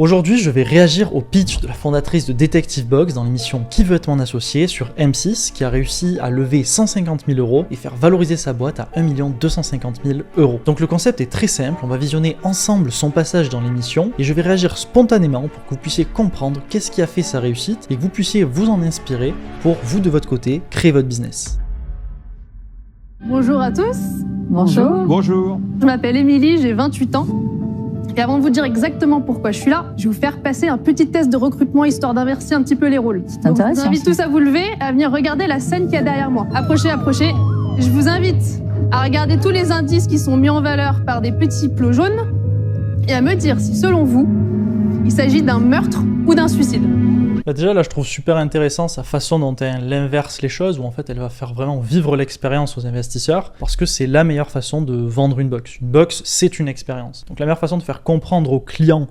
Aujourd'hui, je vais réagir au pitch de la fondatrice de Detective Box dans l'émission Qui veut être mon associé sur M6 qui a réussi à lever 150 000 € et faire valoriser sa boîte à 1 250 000 €. Donc le concept est très simple, on va visionner ensemble son passage dans l'émission et je vais réagir spontanément pour que vous puissiez comprendre qu'est-ce qui a fait sa réussite et que vous puissiez vous en inspirer pour vous de votre côté créer votre business. Bonjour à tous. Bonjour. Bonjour. Je m'appelle Émilie, j'ai 28 ans. Et avant de vous dire exactement pourquoi je suis là, je vais vous faire passer un petit test de recrutement histoire d'inverser un petit peu les rôles. C'est intéressant. Je vous invite tous à vous lever, à venir regarder la scène qu'il y a derrière moi. Approchez, approchez. Je vous invite à regarder tous les indices qui sont mis en valeur par des petits plots jaunes et à me dire si, selon vous, il s'agit d'un meurtre ou d'un suicide. Déjà là je trouve super intéressant sa façon dont elle inverse les choses, où en fait elle va faire vraiment vivre l'expérience aux investisseurs, parce que c'est la meilleure façon de vendre une box. Une box c'est une expérience. Donc la meilleure façon de faire comprendre aux clients,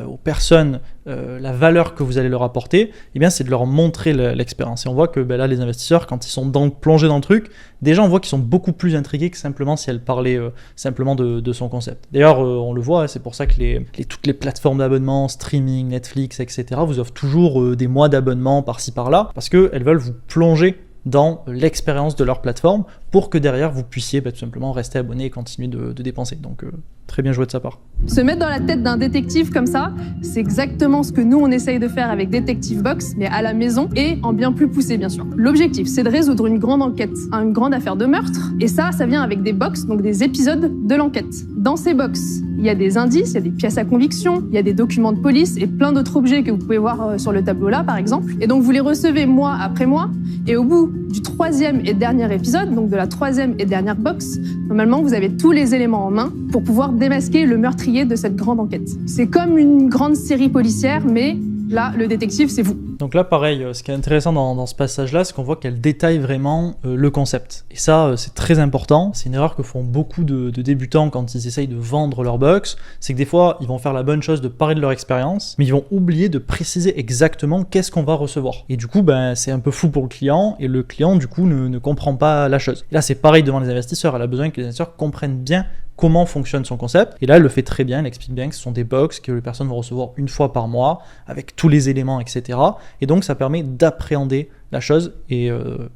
aux personnes, la valeur que vous allez leur apporter, eh bien c'est de leur montrer l'expérience. Et on voit que là les investisseurs, quand ils sont plongés dans le truc, déjà on voit qu'ils sont beaucoup plus intrigués que simplement si elle parlait simplement de son concept. D'ailleurs on le voit, c'est pour ça que toutes les plateformes d'abonnement, streaming, Netflix, etc. vous offrent toujours des mois d'abonnement par-ci par-là, parce qu'elles veulent vous plonger dans l'expérience de leur plateforme pour que derrière vous puissiez tout simplement rester abonné et continuer de dépenser. Donc très bien joué de sa part. Se mettre dans la tête d'un détective comme ça, c'est exactement ce que nous on essaye de faire avec Detective Box, mais à la maison et en bien plus poussé bien sûr. L'objectif c'est de résoudre une grande enquête, une grande affaire de meurtre, et ça vient avec des box, donc des épisodes de l'enquête. Dans ces box, il y a des indices, il y a des pièces à conviction, il y a des documents de police et plein d'autres objets que vous pouvez voir sur le tableau là par exemple. Et donc vous les recevez mois après mois, et au bout du 3e et dernier épisode, donc de la 3e et dernière box, normalement vous avez tous les éléments en main pour pouvoir démasquer le meurtrier de cette grande enquête. C'est comme une grande série policière, mais là, le détective, c'est vous. Donc là, pareil, ce qui est intéressant dans ce passage-là, c'est qu'on voit qu'elle détaille vraiment le concept. Et ça, c'est très important. C'est une erreur que font beaucoup de débutants quand ils essayent de vendre leur box. C'est que des fois, ils vont faire la bonne chose de parler de leur expérience, mais ils vont oublier de préciser exactement qu'est-ce qu'on va recevoir. Et du coup, c'est un peu fou pour le client, et le client, du coup, ne comprend pas la chose. Et là, c'est pareil devant les investisseurs. Elle a besoin que les investisseurs comprennent bien comment fonctionne son concept. Et là, elle le fait très bien. Elle explique bien que ce sont des box que les personnes vont recevoir une fois par mois, avec tous les éléments, etc. Et donc, ça permet d'appréhender la chose et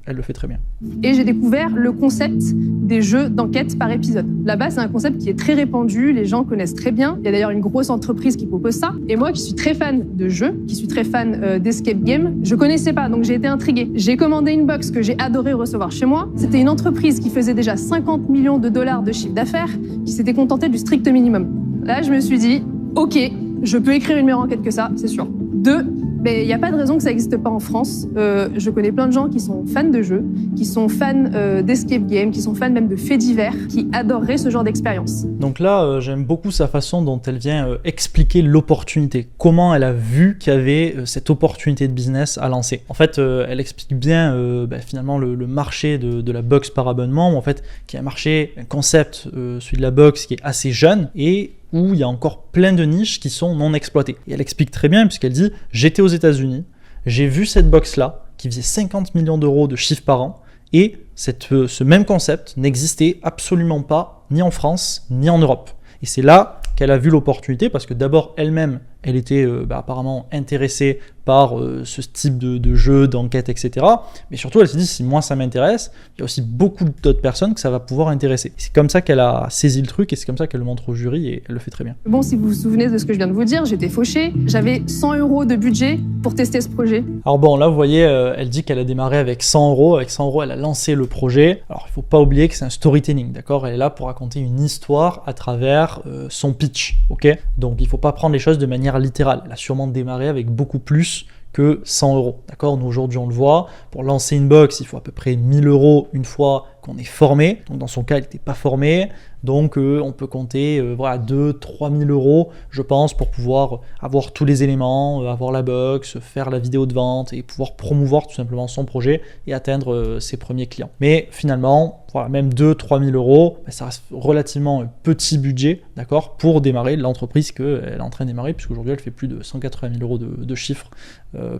elle le fait très bien. Et j'ai découvert le concept des jeux d'enquête par épisode. Là-bas, c'est un concept qui est très répandu, les gens connaissent très bien. Il y a d'ailleurs une grosse entreprise qui propose ça. Et moi, qui suis très fan de jeux, qui suis très fan d'escape game, je connaissais pas, donc j'ai été intriguée. J'ai commandé une box que j'ai adoré recevoir chez moi. C'était une entreprise qui faisait déjà 50 millions de dollars de chiffre d'affaires, qui s'était contentée du strict minimum. Là, je me suis dit, ok, je peux écrire une meilleure enquête que ça, c'est sûr. Il n'y a pas de raison que ça n'existe pas en France. Je connais plein de gens qui sont fans de jeux, qui sont fans d'escape game, qui sont fans même de faits divers, qui adoreraient ce genre d'expérience. Donc là, j'aime beaucoup sa façon dont elle vient expliquer l'opportunité. Comment elle a vu qu'il y avait cette opportunité de business à lancer. En fait, elle explique bien finalement le marché de la box par abonnement, où en fait, qui est un marché, un concept, celui de la box, qui est assez jeune et où il y a encore plein de niches qui sont non exploitées. Et elle explique très bien, puisqu'elle dit « J'étais aux États-Unis, j'ai vu cette box-là, qui faisait 50 millions d'euros de chiffre par an, et ce même concept n'existait absolument pas, ni en France, ni en Europe. » Et c'est là qu'elle a vu l'opportunité, parce que d'abord, elle-même, elle était apparemment intéressée par ce type de jeu, d'enquête, etc. Mais surtout, elle s'est dit, si moi ça m'intéresse, il y a aussi beaucoup d'autres personnes que ça va pouvoir intéresser. C'est comme ça qu'elle a saisi le truc et c'est comme ça qu'elle le montre au jury et elle le fait très bien. Bon, si vous vous souvenez de ce que je viens de vous dire, j'étais fauchée. J'avais 100 € de budget pour tester ce projet. Alors bon, là, vous voyez, elle dit qu'elle a démarré avec 100 €. Avec 100 €, elle a lancé le projet. Alors, il ne faut pas oublier que c'est un storytelling, d'accord? Elle est là pour raconter une histoire à travers son pitch, ok? Donc, il ne faut pas prendre les choses de manière littérale. Elle a sûrement démarré avec beaucoup plus que 100 €, d'accord? Nous, aujourd'hui, on le voit, pour lancer une box, il faut à peu près 1 000 € une fois qu'on est formé. Donc, dans son cas, elle n'était pas formée. Donc, on peut compter 2-3 000 €, je pense, pour pouvoir avoir tous les éléments, avoir la box, faire la vidéo de vente et pouvoir promouvoir tout simplement son projet et atteindre ses premiers clients. Mais finalement, voilà, même 2-3 000 €, ça reste relativement un petit budget, d'accord, pour démarrer l'entreprise qu'elle est en train de démarrer, puisqu'aujourd'hui, elle fait plus de 180 000 € de chiffre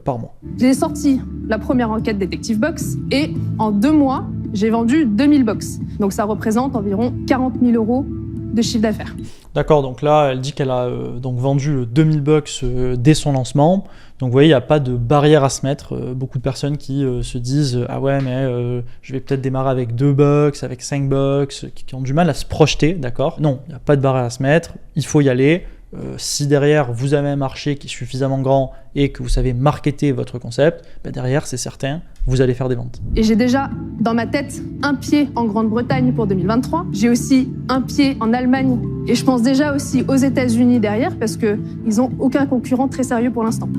par mois. J'ai sorti la première enquête Detective Box et en 2 mois, j'ai vendu 2000 box. Donc ça représente environ 40 000 € de chiffre d'affaires. D'accord, donc là, elle dit qu'elle a donc vendu 2000 bucks dès son lancement. Donc vous voyez, il n'y a pas de barrière à se mettre. Beaucoup de personnes qui se disent « Ah ouais, mais je vais peut-être démarrer avec 2 bucks, avec 5 bucks », qui ont du mal à se projeter, d'accord? Non, il n'y a pas de barrière à se mettre, il faut y aller. Si derrière vous avez un marché qui est suffisamment grand et que vous savez marketer votre concept, ben derrière c'est certain, vous allez faire des ventes. Et j'ai déjà dans ma tête un pied en Grande-Bretagne pour 2023. J'ai aussi un pied en Allemagne et je pense déjà aussi aux États-Unis derrière parce qu'ils n'ont aucun concurrent très sérieux pour l'instant.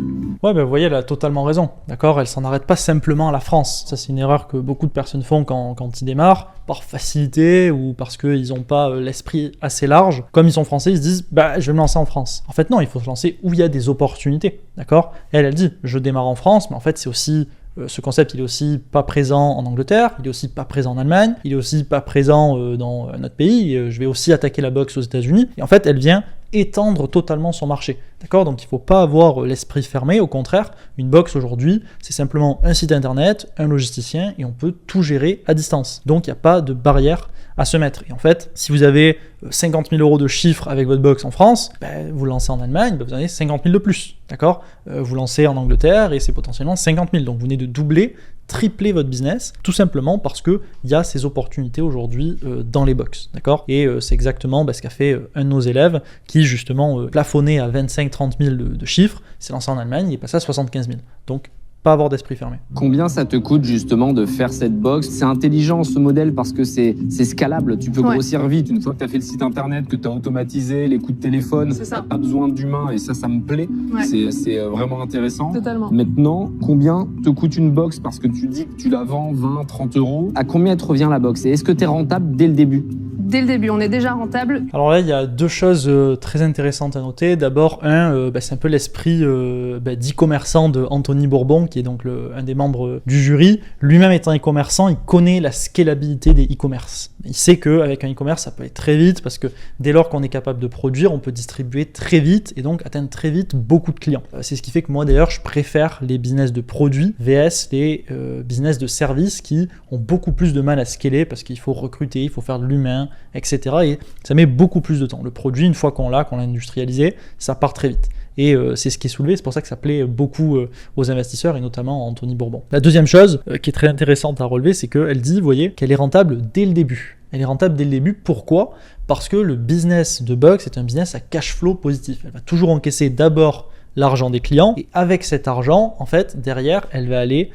Ouais, ben vous voyez, elle a totalement raison, d'accord? Elle s'en arrête pas simplement à la France. Ça, c'est une erreur que beaucoup de personnes font quand ils démarrent, par facilité ou parce qu'ils n'ont pas l'esprit assez large. Comme ils sont français, ils se disent, bah, je vais me lancer en France. En fait, non, il faut se lancer où il y a des opportunités, d'accord? Elle dit, je démarre en France, mais en fait, c'est aussi... Ce concept, il est aussi pas présent en Angleterre, il est aussi pas présent en Allemagne, il est aussi pas présent dans notre pays. Je vais aussi attaquer la boxe aux États-Unis. Et en fait, elle vient étendre totalement son marché. D'accord? Donc il ne faut pas avoir l'esprit fermé. Au contraire, une box aujourd'hui, c'est simplement un site internet, un logisticien et on peut tout gérer à distance. Donc il n'y a pas de barrière à se mettre. Et en fait, si vous avez 50 000 € de chiffre avec votre box en France, ben, vous lancez en Allemagne, ben, vous en avez 50 000 de plus. D'accord? Vous lancez en Angleterre et c'est potentiellement 50 000. Donc vous venez de doubler, tripler votre business, tout simplement parce qu'il y a ces opportunités aujourd'hui dans les box. D'accord? Et c'est exactement ce qu'a fait un de nos élèves qui justement plafonnait à 25-30 000 de chiffres, s'est lancé en Allemagne, il est passé à 75 000. Donc pas avoir d'esprit fermé. Combien ça te coûte justement de faire cette box? C'est intelligent ce modèle parce que c'est scalable, tu peux grossir vite. Une fois que tu as fait le site internet, que tu as automatisé les coups de téléphone, tu n'as pas besoin d'humain et ça me plaît. Ouais. C'est vraiment intéressant. Totalement. Maintenant, combien te coûte une box? Parce que tu dis que tu la vends 20, 30 €. À combien elle te revient la box? Et est-ce que tu es rentable dès le début? Dès le début, on est déjà rentable. Alors là, il y a deux choses très intéressantes à noter. D'abord, c'est un peu l'esprit d'e-commerçant de Anthony Bourbon, qui est donc un des membres du jury. Lui-même étant e-commerçant, il connaît la scalabilité des e-commerce. Il sait qu'avec un e-commerce, ça peut aller très vite parce que dès lors qu'on est capable de produire, on peut distribuer très vite et donc atteindre très vite beaucoup de clients. C'est ce qui fait que moi, d'ailleurs, je préfère les business de produits VS les business de services qui ont beaucoup plus de mal à scaler parce qu'il faut recruter, il faut faire de l'humain, etc. Et ça met beaucoup plus de temps. Le produit, une fois qu'on l'a industrialisé, ça part très vite. Et c'est ce qui est soulevé, c'est pour ça que ça plaît beaucoup aux investisseurs et notamment à Anthony Bourbon. La deuxième chose qui est très intéressante à relever, c'est qu'elle dit, vous voyez, qu'elle est rentable dès le début. Elle est rentable dès le début, pourquoi? Parce que le business de Box est un business à cash flow positif. Elle va toujours encaisser d'abord l'argent des clients et avec cet argent, en fait, derrière, elle va aller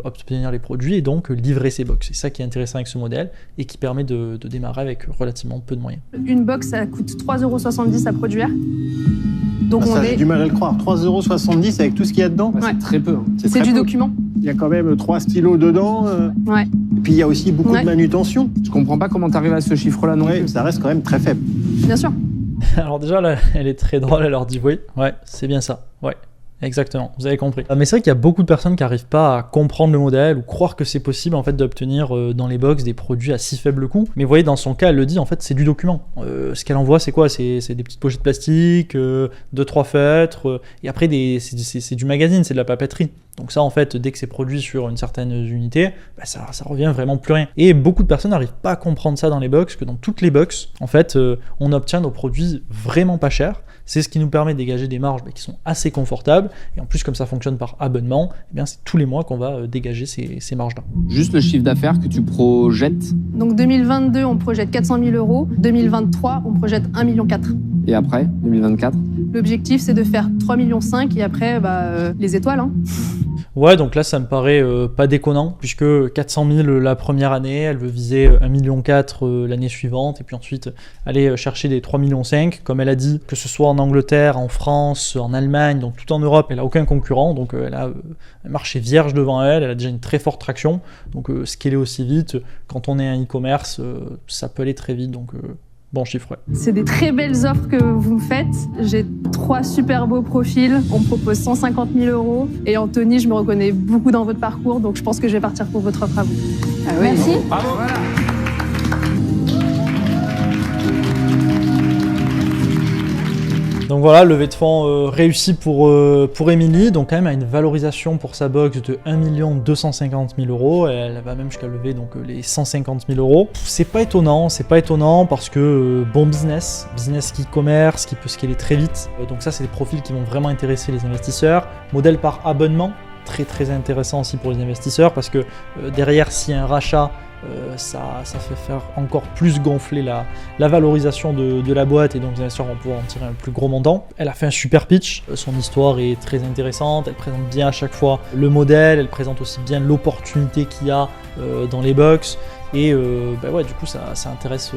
obtenir les produits et donc livrer ses box. C'est ça qui est intéressant avec ce modèle et qui permet de démarrer avec relativement peu de moyens. Une box, ça coûte 3,70 € à produire. Donc j'ai du mal à le croire. 3,70 € avec tout ce qu'il y a dedans. C'est très peu. Hein. C'est du document. Il y a quand même 3 stylos dedans. Ouais. Et puis il y a aussi beaucoup de manutention. Je comprends pas comment tu arrives à ce chiffre-là non plus. Ça reste quand même très faible. Bien sûr. Alors déjà, là, elle est très drôle, elle leur dit oui, ouais, c'est bien ça, ouais. Exactement, vous avez compris. Mais c'est vrai qu'il y a beaucoup de personnes qui n'arrivent pas à comprendre le modèle ou croire que c'est possible en fait d'obtenir dans les box des produits à si faible coût. Mais vous voyez, dans son cas, elle le dit, en fait, c'est du document. Ce qu'elle envoie, c'est quoi? C'est des petites pochettes plastiques, 2-3 feutres, et après c'est du magazine, c'est de la papeterie. Donc ça, en fait, dès que c'est produit sur une certaine unité, ça revient vraiment plus rien. Et beaucoup de personnes n'arrivent pas à comprendre ça dans les box, que dans toutes les box, en fait, on obtient nos produits vraiment pas chers. C'est ce qui nous permet de dégager des marges qui sont assez confortables. Et en plus, comme ça fonctionne par abonnement, c'est tous les mois qu'on va dégager ces marges-là. Juste le chiffre d'affaires que tu projettes? Donc 2022, on projette 400 000 €. 2023, on projette 1,4 million. Et après, 2024? L'objectif, c'est de faire 3,5 millions et après, les étoiles. Hein. Ouais, donc là, ça me paraît pas déconnant, puisque 400 000 la première année, elle veut viser 1,4 million l'année suivante, et puis ensuite aller chercher des 3,5 millions, comme elle a dit, que ce soit en Angleterre, en France, en Allemagne, donc tout en Europe, elle n'a aucun concurrent, donc elle a un marché vierge devant elle, elle a déjà une très forte traction, donc scaler aussi vite, quand on est un e-commerce, ça peut aller très vite, donc... Bon chiffre, ouais. C'est des très belles offres que vous me faites. J'ai 3 super beaux profils. On me propose 150 000 €. Et Anthony, je me reconnais beaucoup dans votre parcours, donc je pense que je vais partir pour votre offre à vous. Ah oui. Merci. Bravo. Voilà. Donc voilà, levée de fonds réussie pour Émilie, donc quand même à une valorisation pour sa box de 1 250 000 €, elle va même jusqu'à lever donc les 150 000 €. C'est pas étonnant parce que bon business qui e-commerce, qui peut scaler très vite, donc ça c'est des profils qui vont vraiment intéresser les investisseurs. Modèle par abonnement, très intéressant aussi pour les investisseurs parce que derrière s'il y a un rachat, ça fait faire encore plus gonfler la valorisation de la boîte et donc les investisseurs vont pouvoir en tirer un plus gros montant. Elle a fait un super pitch, son histoire est très intéressante, elle présente bien à chaque fois le modèle, elle présente aussi bien l'opportunité qu'il y a dans les box et du coup ça intéresse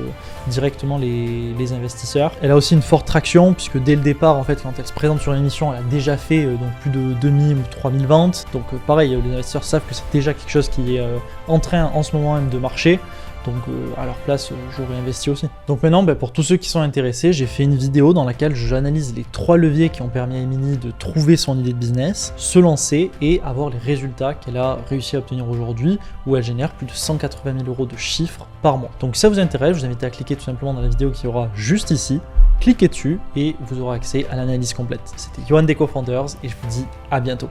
directement les investisseurs. Elle a aussi une forte traction puisque dès le départ en fait quand elle se présente sur l'émission elle a déjà fait donc plus de 2000 ou 3000 ventes, donc pareil les investisseurs savent que c'est déjà quelque chose qui est en train en ce moment même de marcher. Donc à leur place, j'aurais investi aussi. Donc maintenant, pour tous ceux qui sont intéressés, j'ai fait une vidéo dans laquelle j'analyse les 3 leviers qui ont permis à Émilie de trouver son idée de business, se lancer et avoir les résultats qu'elle a réussi à obtenir aujourd'hui, où elle génère plus de 180 000 € de chiffre par mois. Donc si ça vous intéresse, je vous invite à cliquer tout simplement dans la vidéo qui aura juste ici. Cliquez dessus et vous aurez accès à l'analyse complète. C'était Yoann des Co-Founders et je vous dis à bientôt.